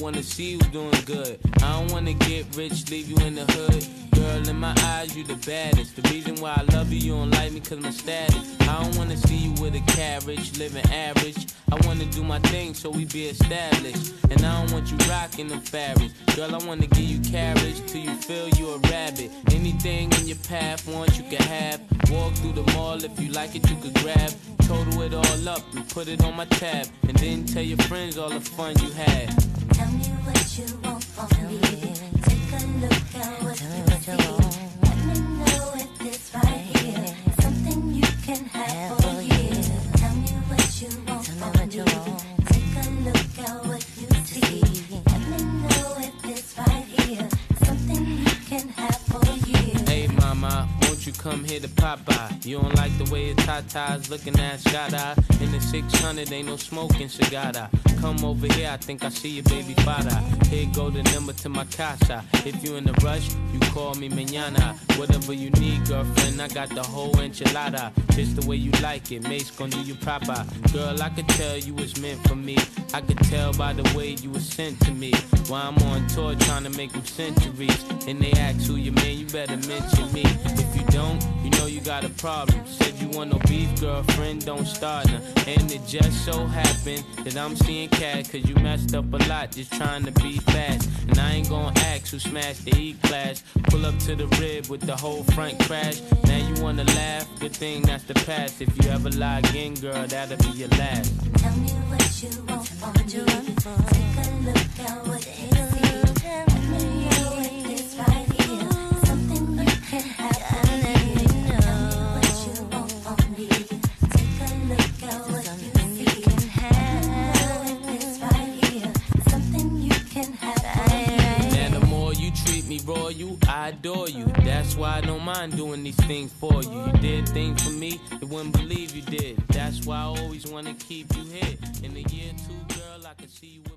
wanna see you doing good. I don't wanna get rich, leave you in the hood. Girl, in my eyes, you the baddest. The reason why I love you, you don't like me cause my status. I don't wanna see you with a carriage, living average. I wanna do my thing so we be established. And I don't want you rocking them fabrics. Girl, I wanna give you carriage till you feel you a rabbit. Anything in your path, want you can have. Walk through the mall, if you like it, you could grab. Total it all up and put it on my tab. And then tell your friends all the fun you had. Tell me what you want from me. Take a look at what you see. Let me know if this right here something you can have for you. Tell me what you want from me. Take a look at what you see. Let me know if this right here something you can have for you. Hey mama, won't you come here to pop by? You don't like the way your tatas looking at shada. In the 600 ain't no smoking cigar. Come over here, I think I see your baby father. Here go the number to my casa. If you in a rush, you call me mañana. Whatever you need, girlfriend, I got the whole enchilada. Just the way you like it, mate's gon' do you proper. Girl, I could tell you was meant for me. I could tell by the way you was sent to me. While I'm on tour trying to make them centuries. And they ask who you man, you better mention me. If you don't, you know you got a problem. Said you want no beef, girlfriend, don't start now. And it just so happened that I'm seeing cat cause you messed up a lot just trying to be fast. And I ain't gonna ask who smashed the E-class. Pull up to the rib with the whole front crash. Now you wanna laugh, good thing that's the past. If you ever lie again, girl, that'll be your last. Tell me what you want from me. Take a look at what you see. Let me know if it's right here something you can have for you. Tell me what you want from me. Take a look at what you see. Let me know if it's right here something you can have for you. Now the more you treat me royal, I adore you. That's why I don't mind doing these things for you. You did things for me, you wouldn't believe you did. That's why I always wanna keep you here. In a year or two, girl, I can see you.